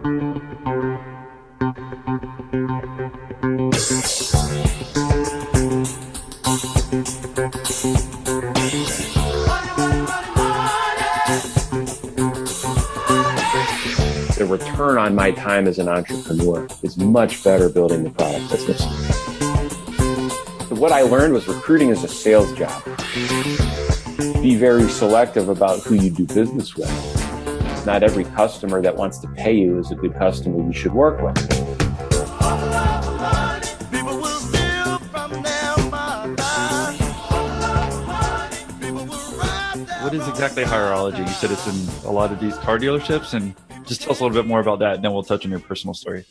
The return on my time as an entrepreneur is much better building the product business. What I learned was recruiting is a sales job. Be very selective about who you do business with. Not every customer that wants to pay you is a good customer you should work with. What is exactly Hireology? You said it's in a lot of these car dealerships, and just tell us a little bit more about that, and then we'll touch on your personal story.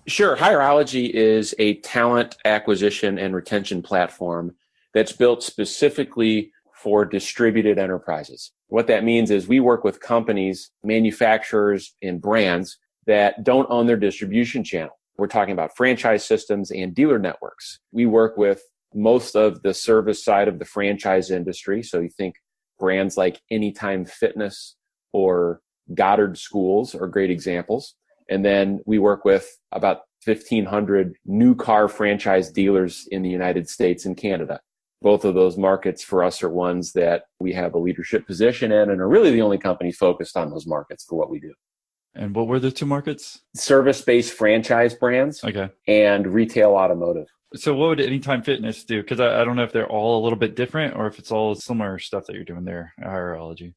Sure. Hireology is a talent acquisition and retention platform that's built specifically for distributed enterprises. What that means is we work with companies, manufacturers, and brands that don't own their distribution channel. We're talking about franchise systems and dealer networks. We work with most of the service side of the franchise industry. So you think brands like Anytime Fitness or Goddard Schools are great examples. And then we work with about 1,500 new car franchise dealers in the United States and Canada. Both of those markets for us are ones that we have a leadership position in and are really the only company focused on those markets for what we do. And what were the two markets? Service-based franchise brands and retail automotive. So what would Anytime Fitness do? Because I don't know if they're all a little bit different or if it's all similar stuff that you're doing there at Hireology.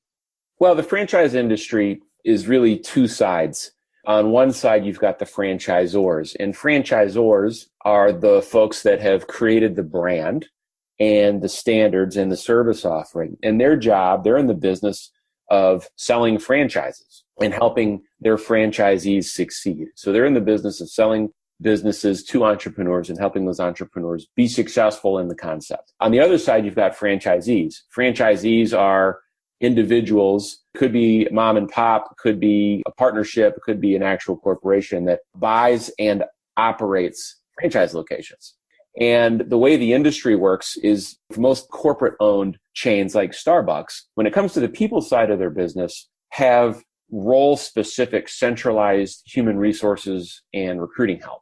Well, the franchise industry is really two sides. On one side, you've got the franchisors, and franchisors are the folks that have created the brand and the standards and the service offering. And their job, they're in the business of selling franchises and helping their franchisees succeed. So they're in the business of selling businesses to entrepreneurs and helping those entrepreneurs be successful in the concept. On the other side, you've got franchisees. Franchisees are individuals, could be mom and pop, could be a partnership, could be an actual corporation that buys and operates franchise locations. And the way the industry works is for most corporate-owned chains like Starbucks, when it comes to the people side of their business, have role-specific centralized human resources and recruiting help.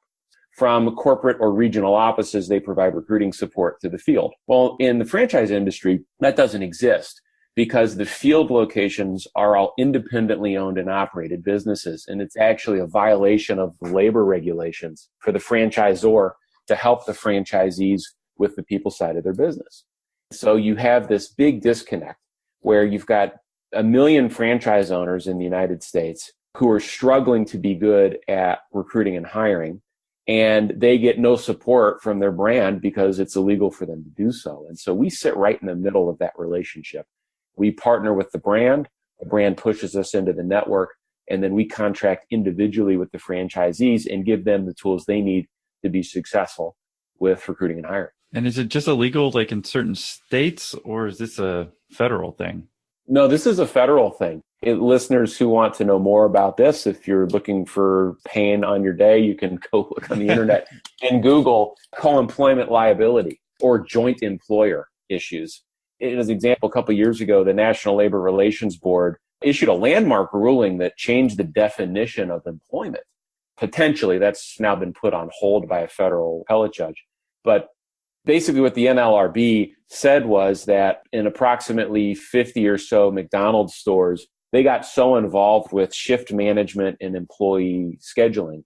From corporate or regional offices, they provide recruiting support to the field. Well, in the franchise industry, that doesn't exist because the field locations are all independently owned and operated businesses. And it's actually a violation of the labor regulations for the franchisor to help the franchisees with the people side of their business. So you have this big disconnect where you've got 1 million franchise owners in the United States who are struggling to be good at recruiting and hiring, and they get no support from their brand because it's illegal for them to do so. And so we sit right in the middle of that relationship. We partner with the brand pushes us into the network, and then we contract individually with the franchisees and give them the tools they need to be successful with recruiting and hiring. And is it just illegal like in certain states, or is this a federal thing? No, this is a federal thing. Listeners who want to know more about this, if you're looking for pain on your day, you can go look on the internet and Google co-employment liability or joint employer issues. As an example, a couple of years ago, the National Labor Relations Board issued a landmark ruling that changed the definition of employment. Potentially, that's now been put on hold by a federal appellate judge. But basically what the NLRB said was that in approximately 50 or so McDonald's stores, they got so involved with shift management and employee scheduling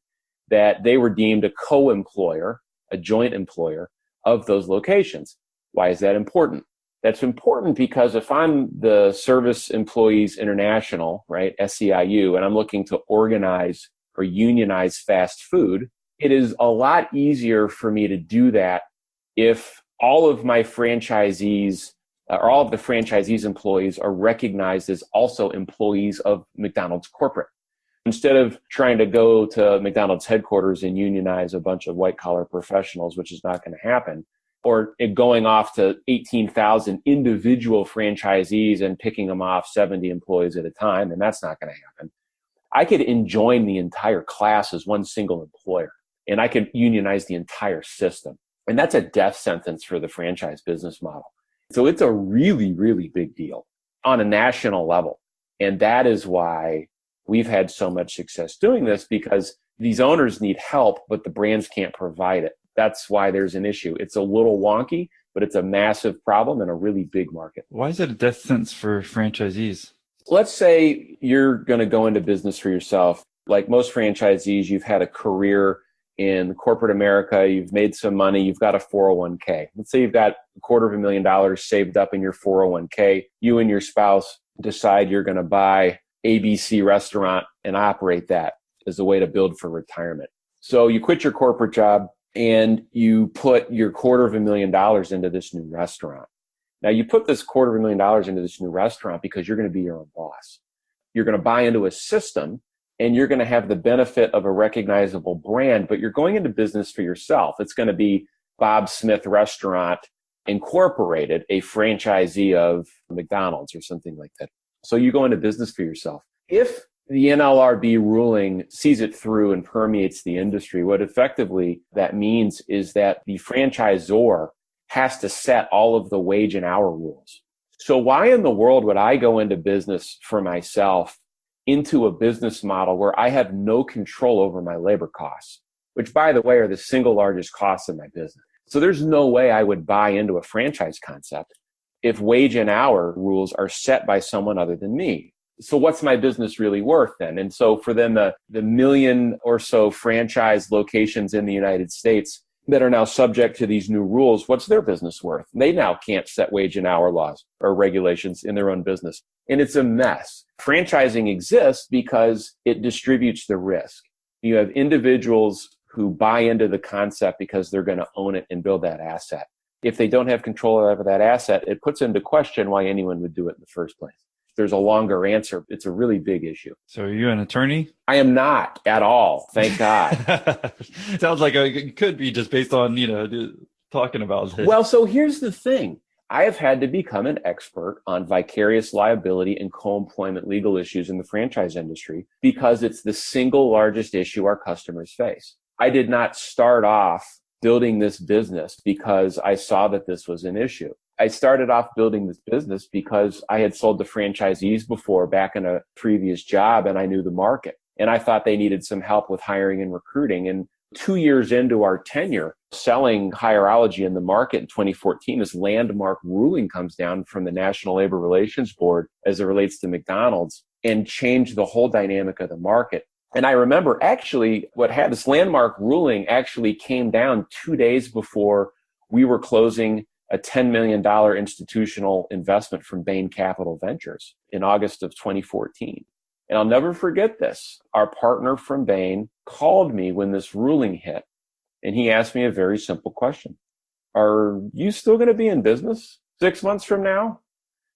that they were deemed a co-employer, a joint employer of those locations. Why is that important? That's important because if I'm the Service Employees International, right, SEIU, and I'm looking to organize or unionize fast food, it is a lot easier for me to do that if all of my franchisees or all of the franchisees' employees are recognized as also employees of McDonald's corporate. Instead of trying to go to McDonald's headquarters and unionize a bunch of white-collar professionals, which is not going to happen, or it going off to 18,000 individual franchisees and picking them off 70 employees at a time, and that's not going to happen. I could enjoin the entire class as one single employer, and I could unionize the entire system. And that's a death sentence for the franchise business model. So it's a really, really big deal on a national level. And that is why we've had so much success doing this because these owners need help, but the brands can't provide it. That's why there's an issue. It's a little wonky, but it's a massive problem in a really big market. Why is it a death sentence for franchisees? Let's say you're going to go into business for yourself. Like most franchisees, you've had a career in corporate America, you've made some money, you've got a 401k. Let's say you've got $250,000 saved up in your 401k. You and your spouse decide you're going to buy ABC restaurant and operate that as a way to build for retirement. So you quit your corporate job and you put your $250,000 into this new restaurant. Now you put this $250,000 into this new restaurant because you're going to be your own boss. You're going to buy into a system and you're going to have the benefit of a recognizable brand, but you're going into business for yourself. It's going to be Bob Smith Restaurant Incorporated, a franchisee of McDonald's or something like that. So you go into business for yourself. If the NLRB ruling sees it through and permeates the industry, what effectively that means is that the franchisor has to set all of the wage and hour rules. So why in the world would I go into business for myself into a business model where I have no control over my labor costs, which, by the way, are the single largest costs in my business? So there's no way I would buy into a franchise concept if wage and hour rules are set by someone other than me. So what's my business really worth then? And so for them, the million or so franchise locations in the United States that are now subject to these new rules, what's their business worth? They now can't set wage and hour laws or regulations in their own business. And it's a mess. Franchising exists because it distributes the risk. You have individuals who buy into the concept because they're going to own it and build that asset. If they don't have control over that asset, it puts into question why anyone would do it in the first place. There's a longer answer. It's a really big issue. So are you an attorney? I am not at all. Thank God. Sounds like it could be just based on, talking about this. Well, so here's the thing. I have had to become an expert on vicarious liability and co-employment legal issues in the franchise industry because it's the single largest issue our customers face. I did not start off building this business because I saw that this was an issue. I started off building this business because I had sold to franchisees before back in a previous job and I knew the market. And I thought they needed some help with hiring and recruiting. And 2 years into our tenure selling Hireology in the market in 2014, this landmark ruling comes down from the National Labor Relations Board as it relates to McDonald's and changed the whole dynamic of the market. And I remember actually what had this landmark ruling actually came down 2 days before we were closing a $10 million institutional investment from Bain Capital Ventures in August of 2014. And I'll never forget this. Our partner from Bain called me when this ruling hit, and he asked me a very simple question. Are you still going to be in business 6 months from now?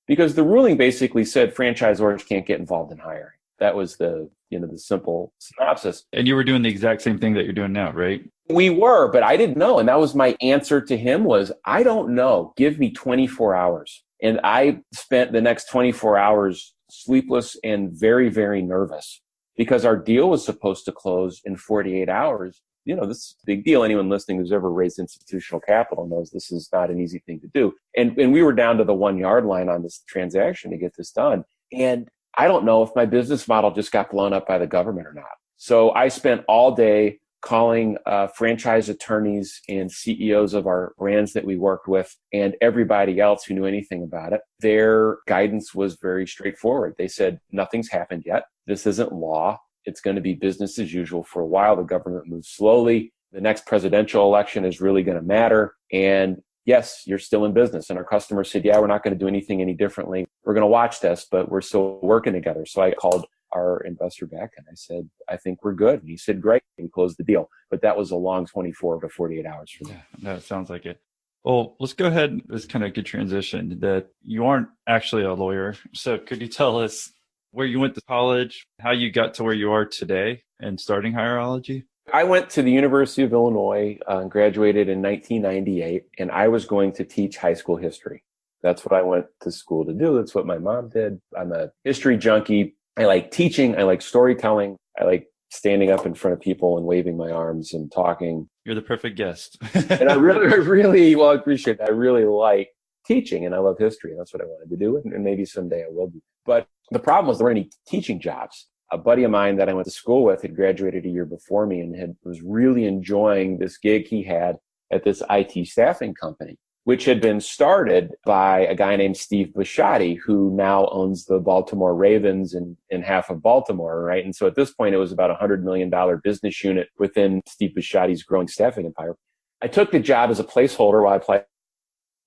Because the ruling basically said franchisors can't get involved in hiring. That was the simple synopsis. And you were doing the exact same thing that you're doing now, right? We were, but I didn't know. And that was my answer to him was, I don't know. Give me 24 hours. And I spent the next 24 hours sleepless and very, very nervous because our deal was supposed to close in 48 hours. This is a big deal. Anyone listening who's ever raised institutional capital knows this is not an easy thing to do. And we were down to the 1 yard line on this transaction to get this done. And I don't know if my business model just got blown up by the government or not. So I spent all day calling franchise attorneys and CEOs of our brands that we worked with and everybody else who knew anything about it. Their guidance was very straightforward. They said, nothing's happened yet. This isn't law. It's going to be business as usual for a while. The government moves slowly. The next presidential election is really going to matter. And yes, you're still in business. And our customers said, yeah, we're not going to do anything any differently. We're going to watch this, but we're still working together. So I called our investor back and I said, I think we're good. And he said, great. And we closed the deal. But that was a long 24 to 48 hours for me. Yeah, no, it sounds like it. Well, let's go ahead. It's kind of a good transition that you aren't actually a lawyer. So could you tell us where you went to college, how you got to where you are today and starting Hireology? I went to the University of Illinois, graduated in 1998, and I was going to teach high school history. That's what I went to school to do. That's what my mom did. I'm a history junkie. I like teaching. I like storytelling. I like standing up in front of people and waving my arms and talking. You're the perfect guest. And I really, well, I appreciate that. I really like teaching and I love history. And that's what I wanted to do. And maybe someday I will do. But the problem was there weren't any teaching jobs. A buddy of mine that I went to school with had graduated a year before me and was really enjoying this gig he had at this IT staffing company, which had been started by a guy named Steve Bisciotti, who now owns the Baltimore Ravens and half of Baltimore, right? And so at this point, it was about a $100 million business unit within Steve Bisciotti's growing staffing empire. I took the job as a placeholder while I applied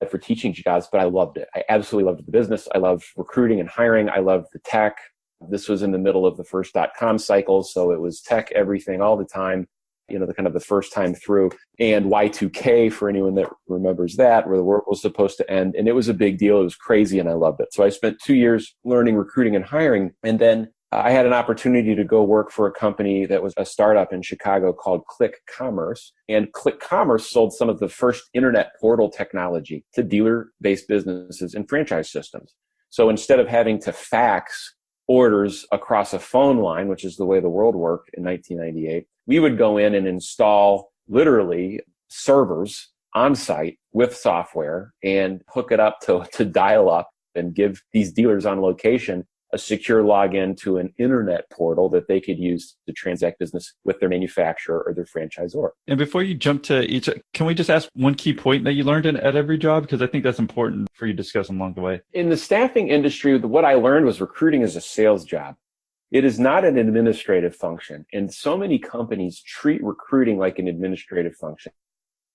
for teaching jobs, but I loved it. I absolutely loved the business. I loved recruiting and hiring. I loved the tech. This was in the middle of the first .com cycle, so it was tech everything all the time, the first time through. And Y2K, for anyone that remembers that, where the world was supposed to end. And it was a big deal. It was crazy, and I loved it. So I spent 2 years learning recruiting and hiring. And then I had an opportunity to go work for a company that was a startup in Chicago called Click Commerce. And Click Commerce sold some of the first internet portal technology to dealer-based businesses and franchise systems. So instead of having to fax orders across a phone line, which is the way the world worked in 1998, we would go in and install literally servers on site with software and hook it up to dial up and give these dealers on location a secure login to an internet portal that they could use to transact business with their manufacturer or their franchisor. And before you jump to each, can we just ask one key point that you learned at every job? Because I think that's important for you to discuss along the way. In the staffing industry, what I learned was recruiting is a sales job. It is not an administrative function. And so many companies treat recruiting like an administrative function.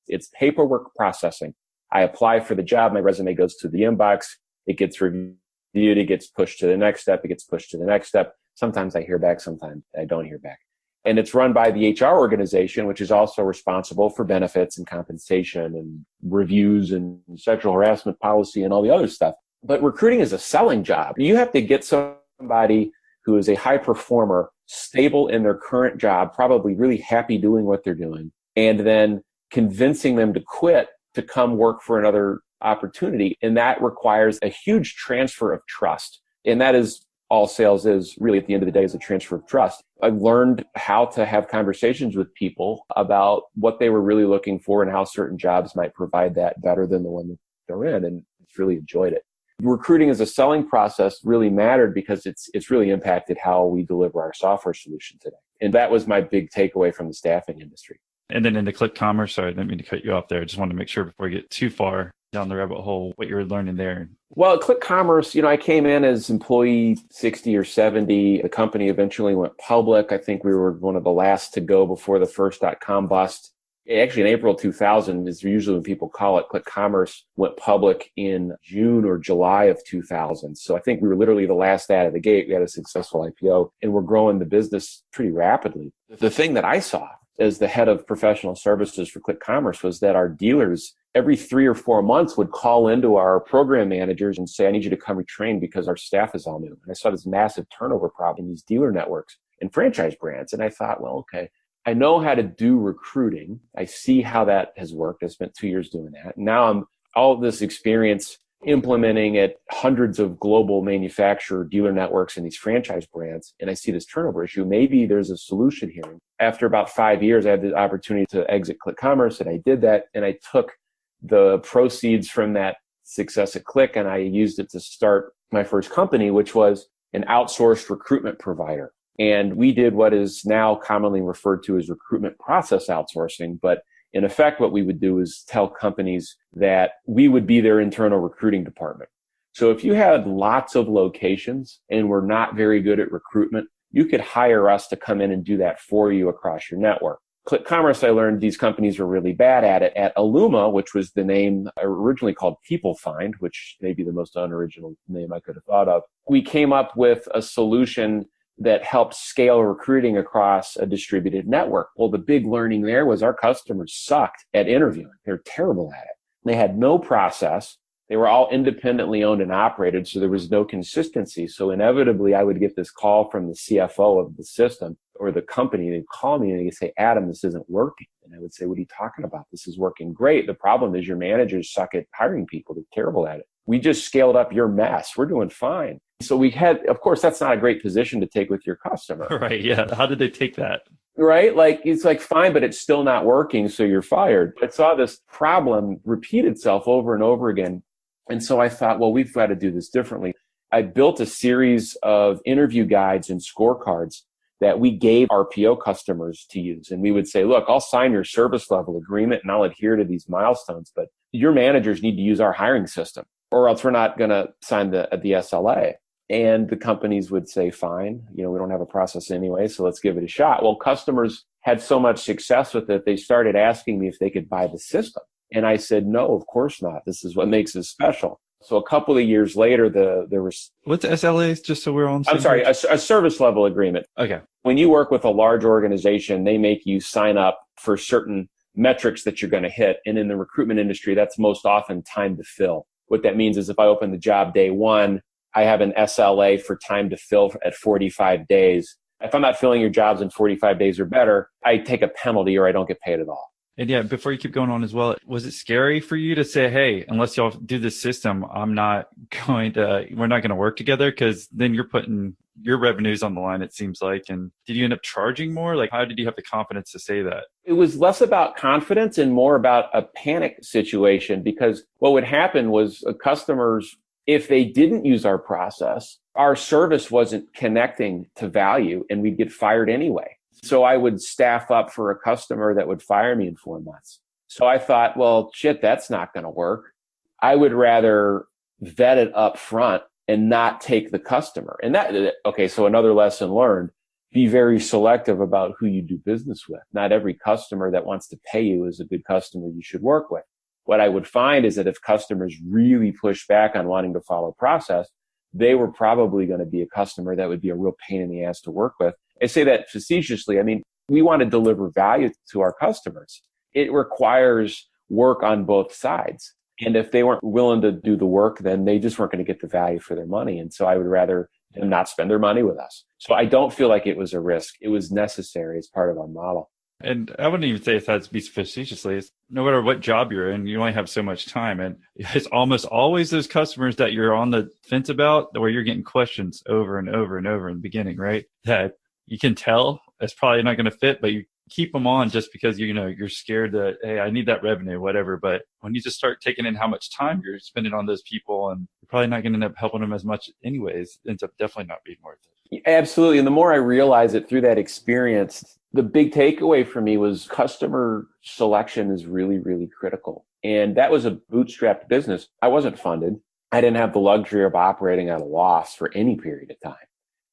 It's paperwork processing. I apply for the job. My resume goes to the inbox. It gets reviewed. It gets pushed to the next step. It gets pushed to the next step. Sometimes I hear back. Sometimes I don't hear back. And it's run by the HR organization, which is also responsible for benefits and compensation and reviews and sexual harassment policy and all the other stuff. But recruiting is a selling job. You have to get somebody who is a high performer, stable in their current job, probably really happy doing what they're doing, and then convincing them to quit to come work for another opportunity. And that requires a huge transfer of trust. And that is all sales is really at the end of the day, is a transfer of trust. I've learned how to have conversations with people about what they were really looking for and how certain jobs might provide that better than the one that they're in. And I've really enjoyed it. Recruiting as a selling process really mattered because it's really impacted how we deliver our software solution today. And that was my big takeaway from the staffing industry. And then in the Click Commerce, sorry, I didn't mean to cut you off there. I just wanted to make sure before we get too far down the rabbit hole, what you were learning there. Well, at Click Commerce, I came in as employee 60 or 70. The company eventually went public. I think we were one of the last to go before the first .com bust. Actually, in April 2000 is usually when people call it. Click Commerce went public in June or July of 2000. So I think we were literally the last out of the gate. We had a successful IPO, and we're growing the business pretty rapidly. The thing that I saw as the head of professional services for Click Commerce was that our dealers every 3 or 4 months would call into our program managers and say, I need you to come retrain because our staff is all new. And I saw this massive turnover problem in these dealer networks and franchise brands. And I thought, well, okay, I know how to do recruiting. I see how that has worked. I spent 2 years doing that. Now I'm all of this experience implementing at hundreds of global manufacturer dealer networks and these franchise brands. And I see this turnover issue. Maybe there's a solution here. After about 5 years, I had the opportunity to exit Click Commerce, and I did that. And I took the proceeds from that success at Click, and I used it to start my first company, which was an outsourced recruitment provider. And we did what is now commonly referred to as recruitment process outsourcing. But in effect, what we would do is tell companies that we would be their internal recruiting department. So if you had lots of locations and were not very good at recruitment, you could hire us to come in and do that for you across your network. Click Commerce, I learned these companies were really bad at it. At Illuma, which was the name originally called People Find, which may be the most unoriginal name I could have thought of, we came up with a solution that helped scale recruiting across a distributed network. Well, the big learning there was our customers sucked at interviewing. They're terrible at it. They had no process. They were all independently owned and operated, so there was no consistency. So inevitably, I would get this call from the CFO of the system or the company. They'd call me and they'd say, Adam, this isn't working. And I would say, what are you talking about? This is working great. The problem is your managers suck at hiring people. They're terrible at it. We just scaled up your mess. We're doing fine. So we had, of course, that's not a great position to take with your customer. Right. Yeah. How did they take that? Right? Like, it's like, fine, but it's still not working. So you're fired. I saw this problem repeat itself over and over again. And so I thought, well, we've got to do this differently. I built a series of interview guides and scorecards that we gave RPO customers to use. And we would say, look, I'll sign your service level agreement and I'll adhere to these milestones, but your managers need to use our hiring system or else we're not going to sign the SLA. And the companies would say, fine, we don't have a process anyway, so let's give it a shot. Well, customers had so much success with it, they started asking me if they could buy the system. And I said, no, of course not. This is what makes it special. So a couple of years later, there was... What's SLAs, just so we're on? I'm sorry, a service level agreement. Okay. When you work with a large organization, they make you sign up for certain metrics that you're going to hit. And in the recruitment industry, that's most often time to fill. What that means is if I open the job day one, I have an SLA for time to fill at 45 days. If I'm not filling your jobs in 45 days or better, I take a penalty or I don't get paid at all. And yeah, before you keep going on as well, was it scary for you to say, hey, unless y'all do this system, we're not going to work together? Because then you're putting your revenues on the line, it seems like. And did you end up charging more? Like, how did you have the confidence to say that? It was less about confidence and more about a panic situation, because what would happen was customers, if they didn't use our process, our service wasn't connecting to value and we'd get fired anyway. So I would staff up for a customer that would fire me in 4 months. So I thought, well, shit, that's not going to work. I would rather vet it up front and not take the customer. And so another lesson learned, be very selective about who you do business with. Not every customer that wants to pay you is a good customer you should work with. What I would find is that if customers really push back on wanting to follow process, they were probably going to be a customer that would be a real pain in the ass to work with. I say that facetiously. I mean, we want to deliver value to our customers. It requires work on both sides. And if they weren't willing to do the work, then they just weren't going to get the value for their money. And so I would rather them not spend their money with us. So I don't feel like it was a risk. It was necessary as part of our model. And I wouldn't even say it has to be facetiously. It's no matter what job you're in, you only have so much time. And it's almost always those customers that you're on the fence about, where you're getting questions over and over and over in the beginning, right? That you can tell it's probably not going to fit, but you keep them on just because, you're scared that, hey, I need that revenue, whatever. But when you just start taking in how much time you're spending on those people, and you're probably not going to end up helping them as much anyways, it ends up definitely not being worth it. Absolutely. And the more I realize it through that experience, the big takeaway for me was customer selection is really, really critical. And that was a bootstrapped business. I wasn't funded. I didn't have the luxury of operating at a loss for any period of time.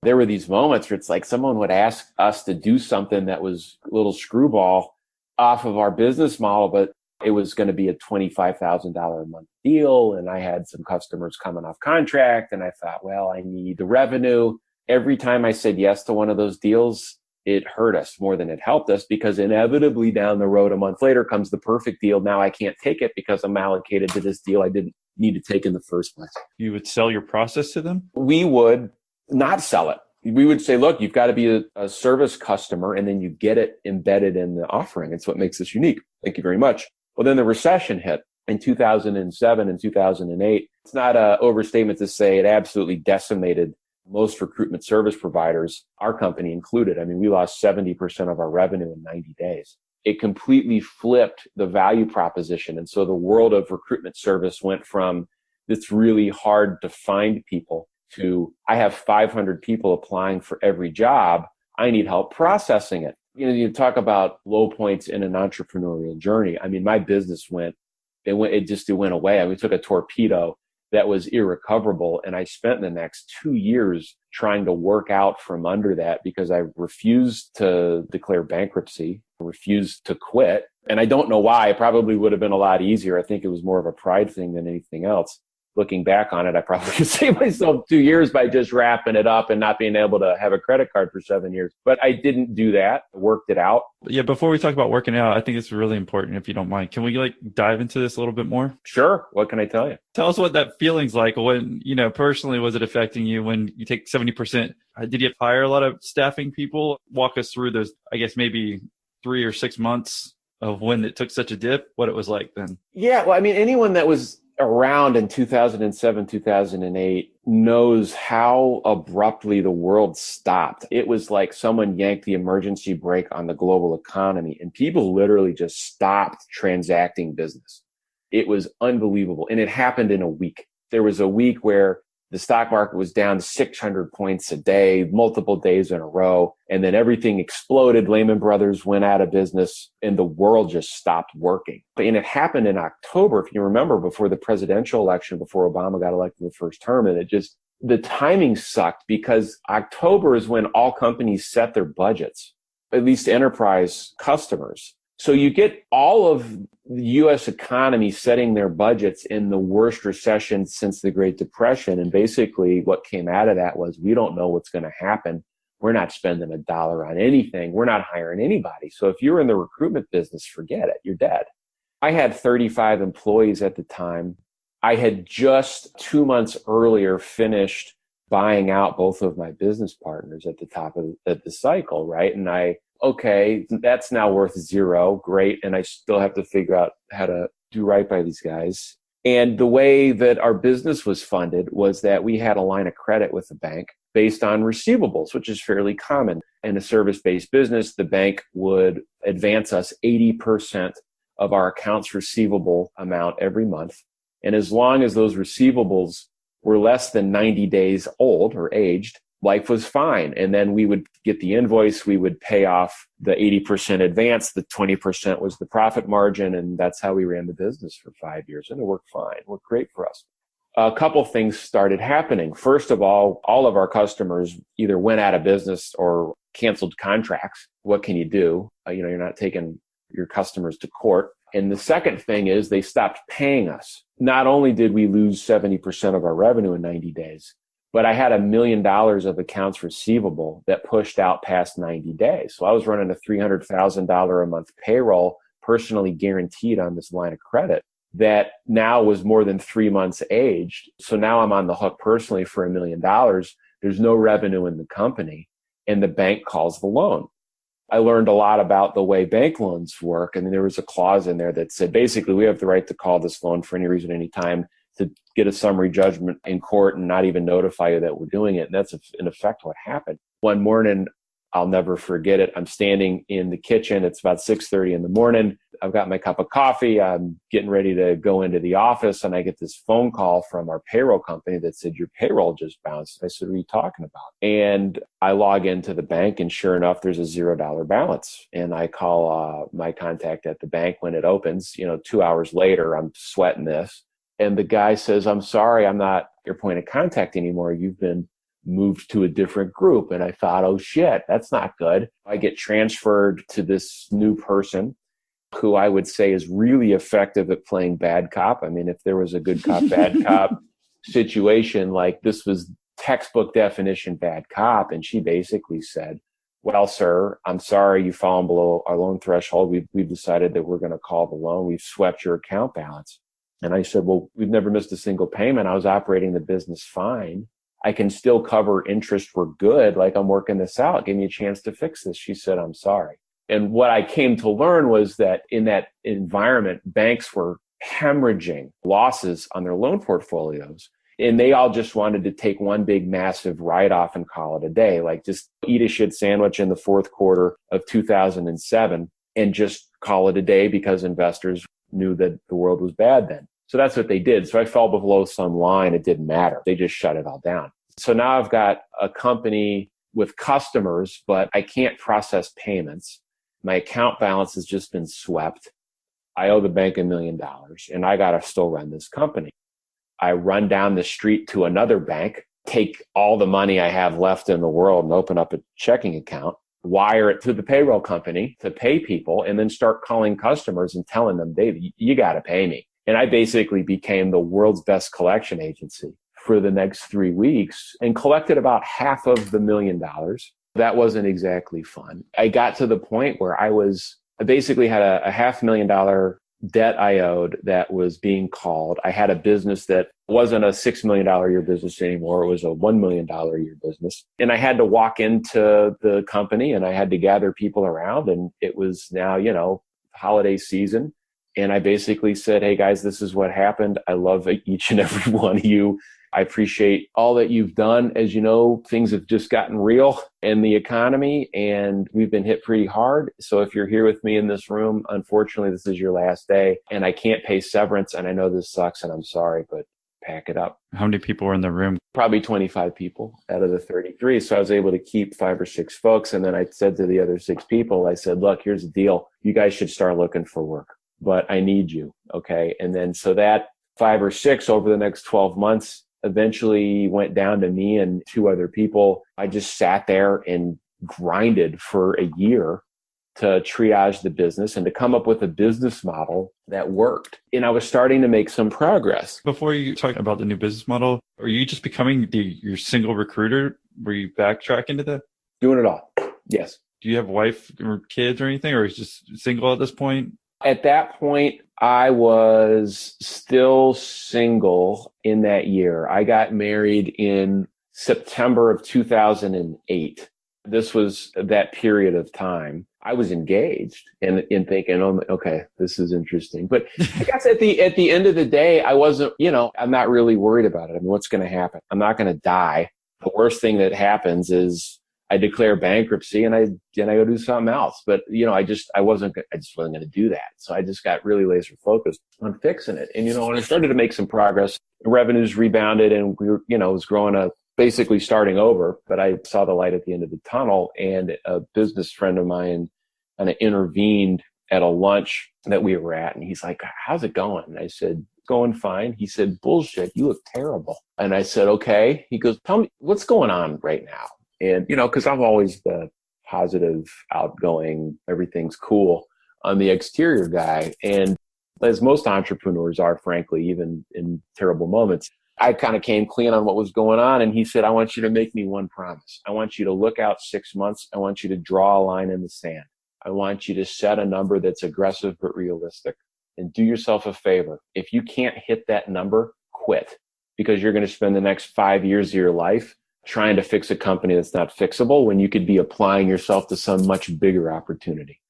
There were these moments where it's like someone would ask us to do something that was a little screwball off of our business model, but it was going to be a $25,000 a month deal. And I had some customers coming off contract and I thought, well, I need the revenue. Every time I said yes to one of those deals, it hurt us more than it helped us, because inevitably down the road, a month later comes the perfect deal. Now I can't take it because I'm allocated to this deal I didn't need to take in the first place. You would sell your process to them? We would not sell it. We would say, look, you've got to be a service customer, and then you get it embedded in the offering. It's what makes us unique. Thank you very much. Well, then the recession hit in 2007 and 2008. It's not an overstatement to say it absolutely decimated most recruitment service providers, our company included. I mean, we lost 70% of our revenue in 90 days. It completely flipped the value proposition. And so the world of recruitment service went from it's really hard to find people to I have 500 people applying for every job. I need help processing it. You talk about low points in an entrepreneurial journey. I mean, my business went away. I mean, we took a torpedo that was irrecoverable. And I spent the next 2 years trying to work out from under that because I refused to declare bankruptcy, refused to quit. And I don't know why. It probably would have been a lot easier. I think it was more of a pride thing than anything else. Looking back on it, I probably could save myself 2 years by just wrapping it up and not being able to have a credit card for 7 years. But I didn't do that. I worked it out. Yeah, before we talk about working out, I think it's really important, if you don't mind. Can we dive into this a little bit more? Sure. What can I tell you? Tell us what that feeling's like. When, personally, was it affecting you when you take 70%? Did you hire a lot of staffing people? Walk us through those, I guess, maybe 3 or 6 months of when it took such a dip, what it was like then. Yeah. Well, I mean, anyone that was around in 2007, 2008 knows how abruptly the world stopped. It was like someone yanked the emergency brake on the global economy and people literally just stopped transacting business. It was unbelievable. And it happened in a week. There was a week where The stock market was down 600 points a day, multiple days in a row. And then everything exploded. Lehman Brothers went out of business and the world just stopped working. And it happened in October, if you remember, before the presidential election, before Obama got elected the first term. And the timing sucked because October is when all companies set their budgets, at least enterprise customers. So you get all of the U.S. economy setting their budgets in the worst recession since the Great Depression. And basically what came out of that was, we don't know what's going to happen. We're not spending a dollar on anything. We're not hiring anybody. So if you're in the recruitment business, forget it. You're dead. I had 35 employees at the time. I had just 2 months earlier finished buying out both of my business partners at the top of the cycle, right? And okay, that's now worth zero. Great. And I still have to figure out how to do right by these guys. And the way that our business was funded was that we had a line of credit with the bank based on receivables, which is fairly common. In a service-based business, the bank would advance us 80% of our accounts receivable amount every month. And as long as those receivables were less than 90 days old or aged, life was fine. And then we would get the invoice, we would pay off the 80% advance, the 20% was the profit margin, and that's how we ran the business for 5 years. And it worked fine, it worked great for us. A couple things started happening. First of all of our customers either went out of business or canceled contracts. What can you do? You're not taking your customers to court. And the second thing is they stopped paying us. Not only did we lose 70% of our revenue in 90 days, but I had $1 million of accounts receivable that pushed out past 90 days. So I was running a $300,000 a month payroll, personally guaranteed on this line of credit that now was more than 3 months aged. So now I'm on the hook personally for $1 million. There's no revenue in the company, and the bank calls the loan. I learned a lot about the way bank loans work. And there was a clause in there that said, basically, we have the right to call this loan for any reason, any time, to get a summary judgment in court and not even notify you that we're doing it. And that's in effect what happened. One morning, I'll never forget it. I'm standing in the kitchen. It's about 6:30 in the morning. I've got my cup of coffee. I'm getting ready to go into the office. And I get this phone call from our payroll company that said, your payroll just bounced. I said, what are you talking about? And I log into the bank, and sure enough, there's a $0 balance. And I call my contact at the bank when it opens. 2 hours later, I'm sweating this. And the guy says, I'm sorry, I'm not your point of contact anymore. You've been moved to a different group. And I thought, oh shit, that's not good. I get transferred to this new person who I would say is really effective at playing bad cop. I mean, if there was a good cop, bad cop situation, like this was textbook definition bad cop. And she basically said, well, sir, I'm sorry you've fallen below our loan threshold. We've decided that we're going to call the loan. We've swept your account balance. And I said, well, we've never missed a single payment. I was operating the business fine. I can still cover interest. We're good. Like, I'm working this out. Give me a chance to fix this. She said, I'm sorry. And what I came to learn was that in that environment, banks were hemorrhaging losses on their loan portfolios. And they all just wanted to take one big massive write-off and call it a day. Like, just eat a shit sandwich in the fourth quarter of 2007 and just call it a day because investors knew that the world was bad then. So that's what they did. So I fell below some line. It didn't matter. They just shut it all down. So now I've got a company with customers, but I can't process payments. My account balance has just been swept. I owe the bank $1 million, and I got to still run this company. I run down the street to another bank, take all the money I have left in the world and open up a checking account, wire it to the payroll company to pay people, and then start calling customers and telling them, Dave, you got to pay me. And I basically became the world's best collection agency for the next 3 weeks and collected about half of the $1 million. That wasn't exactly fun. I got to the point where I basically had a $500,000 debt I owed that was being called. I had a business that wasn't a $6 million a year business anymore. It was a $1 million a year business. And I had to walk into the company and I had to gather people around. And it was now, holiday season. And I basically said, hey guys, this is what happened. I love each and every one of you. I appreciate all that you've done. As you know, things have just gotten real in the economy and we've been hit pretty hard. So if you're here with me in this room, unfortunately, this is your last day and I can't pay severance. And I know this sucks and I'm sorry, but pack it up. How many people were in the room? Probably 25 people out of the 33. So I was able to keep 5 or 6 folks. And then I said to the other 6 people, I said, look, here's the deal. You guys should start looking for work, but I need you. Okay. And then so that 5 or 6 over the next 12 months eventually went down to me and 2 other people. I just sat there and grinded for a year to triage the business and to come up with a business model that worked. And I was starting to make some progress. Before you talk about the new business model, are you just becoming your single recruiter? Were you backtrack into that? Doing it all. Yes. Do you have a wife or kids or anything, or are you just single at this point? At that point, I was still single in that year. I got married in September of 2008. This was that period of time. I was engaged and thinking, oh, okay, this is interesting. But I guess at the end of the day, I wasn't, I'm not really worried about it. I mean, what's going to happen? I'm not going to die. The worst thing that happens is I declare bankruptcy and I go do something else. But, I just wasn't going to do that. So I just got really laser focused on fixing it. And, when I started to make some progress, revenues rebounded and we were, it was growing basically starting over, but I saw the light at the end of the tunnel, and a business friend of mine kind of intervened at a lunch that we were at. And he's like, how's it going? And I said, going fine. He said, bullshit, you look terrible. And I said, okay. He goes, tell me what's going on right now. And, cause I'm always the positive, outgoing, everything's cool on the exterior guy. And as most entrepreneurs are, frankly, even in terrible moments, I kind of came clean on what was going on. And he said, I want you to make me one promise. I want you to look out 6 months. I want you to draw a line in the sand. I want you to set a number that's aggressive but realistic. And do yourself a favor. If you can't hit that number, quit. Because you're going to spend the next 5 years of your life trying to fix a company that's not fixable when you could be applying yourself to some much bigger opportunity.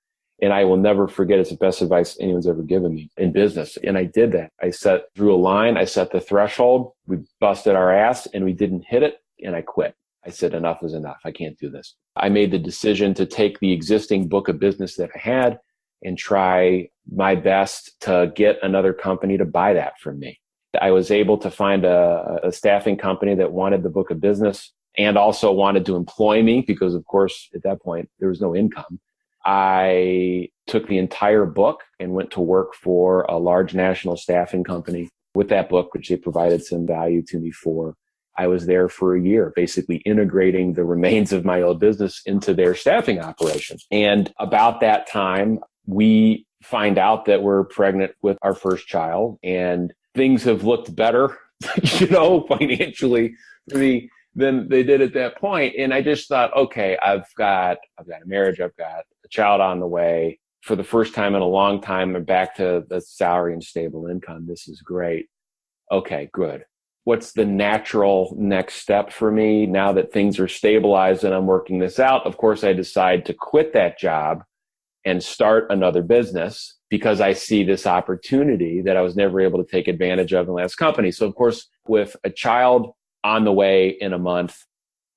And I will never forget, it's the best advice anyone's ever given me in business. And I did that. I drew a line. I set the threshold. We busted our ass and we didn't hit it. And I quit. I said, enough is enough. I can't do this. I made the decision to take the existing book of business that I had and try my best to get another company to buy that from me. I was able to find a staffing company that wanted the book of business and also wanted to employ me because, of course, at that point, there was no income. I took the entire book and went to work for a large national staffing company with that book, which they provided some value to me for. I was there for a year, basically integrating the remains of my old business into their staffing operation. And about that time, we find out that we're pregnant with our first child, and things have looked better, financially for me than they did at that point. And I just thought, okay, I've got a marriage, I've got a child on the way. For the first time in a long time, I'm back to the salary and stable income. This is great. Okay, good. What's the natural next step for me now that things are stabilized and I'm working this out? Of course, I decide to quit that job and start another business because I see this opportunity that I was never able to take advantage of in the last company. So, of course, with a child on the way in a month,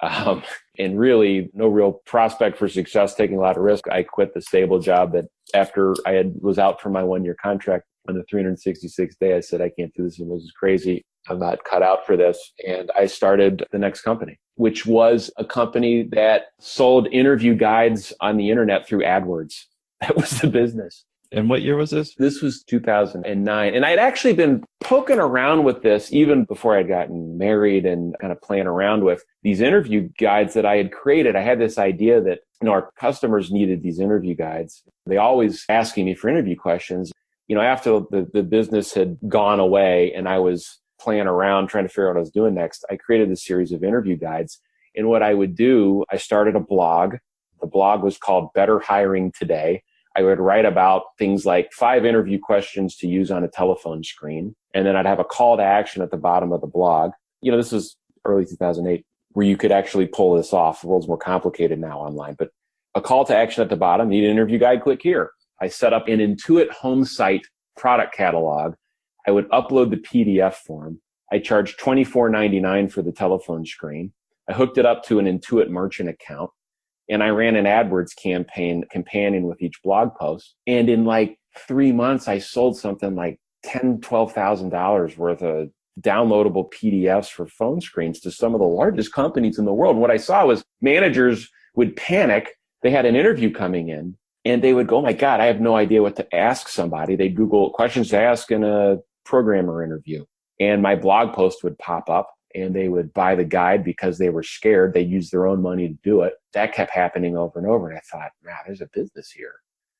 and really no real prospect for success, taking a lot of risk, I quit the stable job that after was out for my 1-year contract on the 366th day, I said, I can't do this. And this is crazy. I'm not cut out for this. And I started the next company, which was a company that sold interview guides on the internet through AdWords. That was the business. And what year was this? This was 2009. And I'd actually been poking around with this even before I'd gotten married and kind of playing around with these interview guides that I had created. I had this idea that, our customers needed these interview guides. They always asking me for interview questions. After the business had gone away and I was playing around trying to figure out what I was doing next, I created a series of interview guides. And what I would do, I started a blog. The blog was called Better Hiring Today. I would write about things like 5 interview questions to use on a telephone screen. And then I'd have a call to action at the bottom of the blog. This was early 2008 where you could actually pull this off. The world's more complicated now online, but a call to action at the bottom, need an interview guide, click here. I set up an Intuit home site product catalog. I would upload the PDF form. I charged $24.99 for the telephone screen. I hooked it up to an Intuit merchant account. And I ran an AdWords campaign companion with each blog post. And in like 3 months, I sold something like $10,000, $12,000 worth of downloadable PDFs for phone screens to some of the largest companies in the world. And what I saw was managers would panic. They had an interview coming in and they would go, oh my God, I have no idea what to ask somebody. They'd Google questions to ask in a programmer interview. And my blog post would pop up and they would buy the guide because they were scared. They used their own money to do it. That kept happening over and over. And I thought, wow, there's a business here.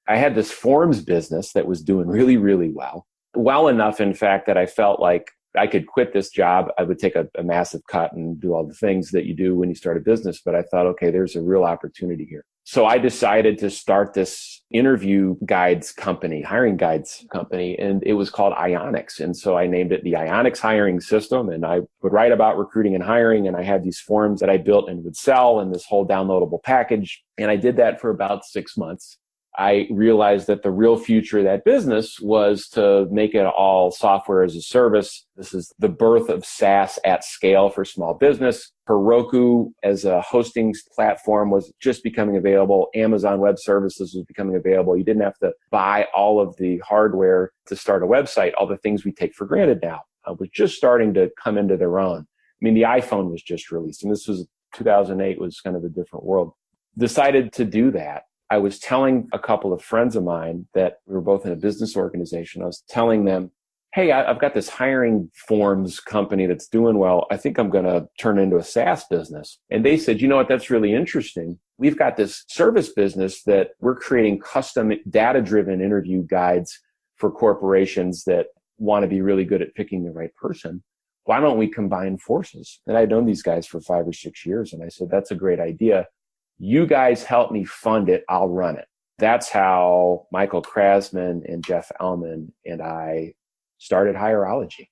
I had this forms business that was doing really, really well. Well enough, in fact, that I felt like I could quit this job. I would take a massive cut and do all the things that you do when you start a business. But I thought, okay, there's a real opportunity here. So I decided to start this interview guides company, hiring guides company, and it was called Ionix. And so I named it the Ionix Hiring System. And I would write about recruiting and hiring. And I had these forms that I built and would sell and this whole downloadable package. And I did that for about 6 months. I realized that the real future of that business was to make it all software as a service. This is the birth of SaaS at scale for small business. Heroku as a hosting platform was just becoming available. Amazon Web Services was becoming available. You didn't have to buy all of the hardware to start a website, all the things we take for granted now. Was just starting to come into their own. I mean, the iPhone was just released, and this was 2008 was kind of a different world. Decided to do that. I was telling a couple of friends of mine that we were both in a business organization. I was telling them, hey, I've got this hiring forms company that's doing well. I think I'm going to turn into a SaaS business. And they said, you know what, that's really interesting. We've got this service business that we're creating custom data-driven interview guides for corporations that want to be really good at picking the right person. Why don't we combine forces? And I'd known these guys for 5 or 6 years. And I said, that's a great idea. You guys help me fund it. I'll run it. That's how Michael Krasman and Jeff Ellman and I started Hireology.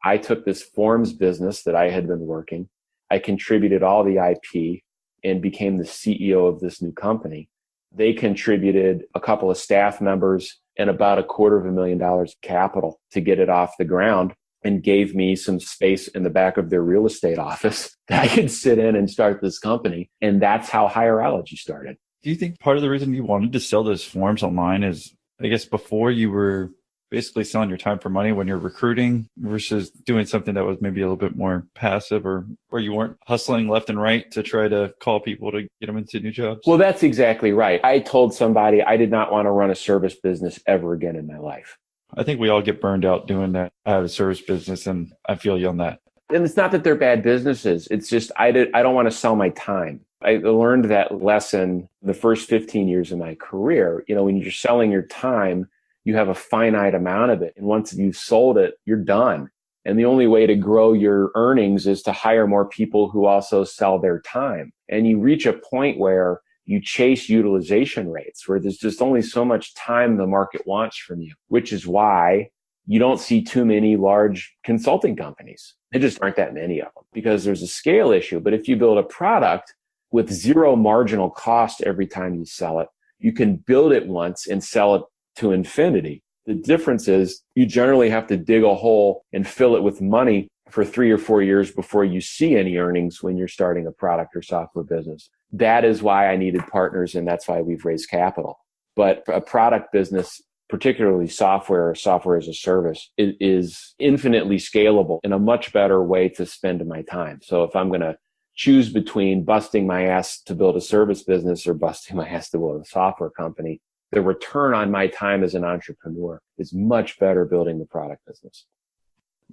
I took this forms business that I had been working. I contributed all the IP and became the CEO of this new company. They contributed a couple of staff members and about $250,000 capital to get it off the ground, and gave me some space in the back of their real estate office that I could sit in and start this company. And that's how Hireology started. Do you think part of the reason you wanted to sell those forms online is, I guess, before you were basically selling your time for money when you're recruiting versus doing something that was maybe a little bit more passive, or where you weren't hustling left and right to try to call people to get them into new jobs? Well, that's exactly right. I told somebody I did not want to run a service business ever again in my life. I think we all get burned out doing that. I have a service business and I feel you on that. And it's not that they're bad businesses. It's just I don't want to sell my time. I learned that lesson the first 15 years of my career. You know, when you're selling your time, you have a finite amount of it. And once you've sold it, you're done. And the only way to grow your earnings is to hire more people who also sell their time. And you reach a point where you chase utilization rates, where there's just only so much time the market wants from you, which is why you don't see too many large consulting companies. There just aren't that many of them because there's a scale issue. But if you build a product with zero marginal cost every time you sell it, you can build it once and sell it to infinity. The difference is you generally have to dig a hole and fill it with money for 3 or 4 years before you see any earnings when you're starting a product or software business. That is why I needed partners, and that's why we've raised capital. But a product business, particularly software or software as a service, is infinitely scalable and a much better way to spend my time. So if I'm going to choose between busting my ass to build a service business or busting my ass to build a software company, the return on my time as an entrepreneur is much better building the product business.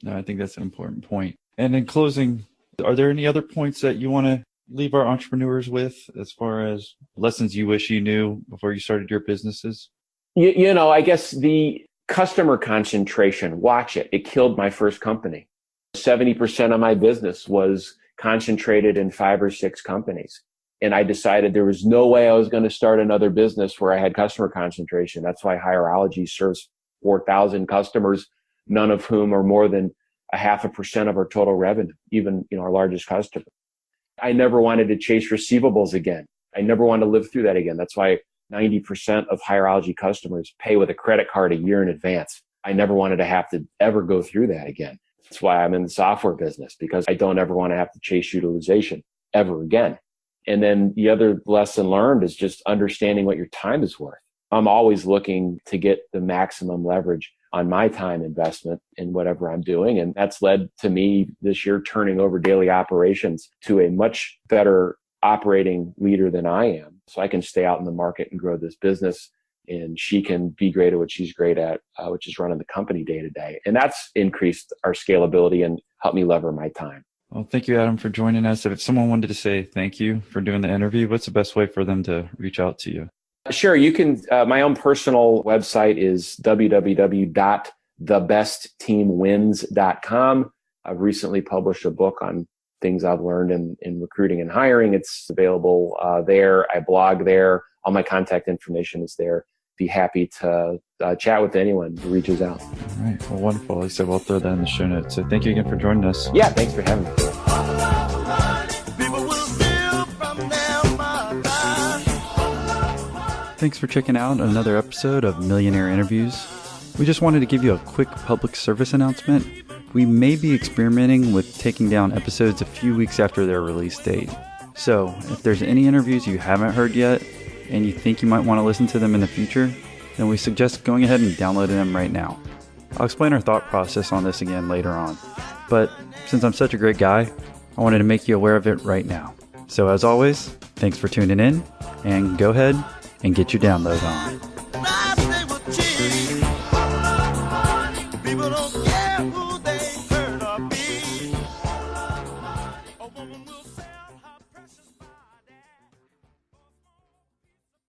No, I think that's an important point. And in closing, are there any other points that you want to leave our entrepreneurs with as far as lessons you wish you knew before you started your businesses? You know, I guess the customer concentration, watch it. It killed my first company. 70% of my business was concentrated in 5 or 6 companies. And I decided there was no way I was going to start another business where I had customer concentration. That's why Hireology serves 4,000 customers, none of whom are more than 0.5% of our total revenue, even, our largest customer. I never wanted to chase receivables again. I never wanted to live through that again. That's why 90% of Hireology customers pay with a credit card a year in advance. I never wanted to have to ever go through that again. That's why I'm in the software business, because I don't ever want to have to chase utilization ever again. And then the other lesson learned is just understanding what your time is worth. I'm always looking to get the maximum leverage on my time investment in whatever I'm doing. And that's led to me this year turning over daily operations to a much better operating leader than I am. So I can stay out in the market and grow this business. And she can be great at what she's great at, which is running the company day to day. And that's increased our scalability and helped me lever my time. Well, thank you, Adam, for joining us. If someone wanted to say thank you for doing the interview, what's the best way for them to reach out to you? Sure. You can, my own personal website is www.thebestteamwins.com. I've recently published a book on things I've learned in recruiting and hiring. It's available there. I blog there. All my contact information is there. Be happy to chat with anyone who reaches out. All right. Well, wonderful. Like I said, we'll throw that in the show notes. So thank you again for joining us. Yeah, thanks for having me. Thanks for checking out another episode of Millionaire Interviews. We just wanted to give you a quick public service announcement. We may be experimenting with taking down episodes a few weeks after their release date. So if there's any interviews you haven't heard yet and you think you might want to listen to them in the future, then we suggest going ahead and downloading them right now. I'll explain our thought process on this again later on. But since I'm such a great guy, I wanted to make you aware of it right now. So as always, thanks for tuning in, and go ahead and get your download on.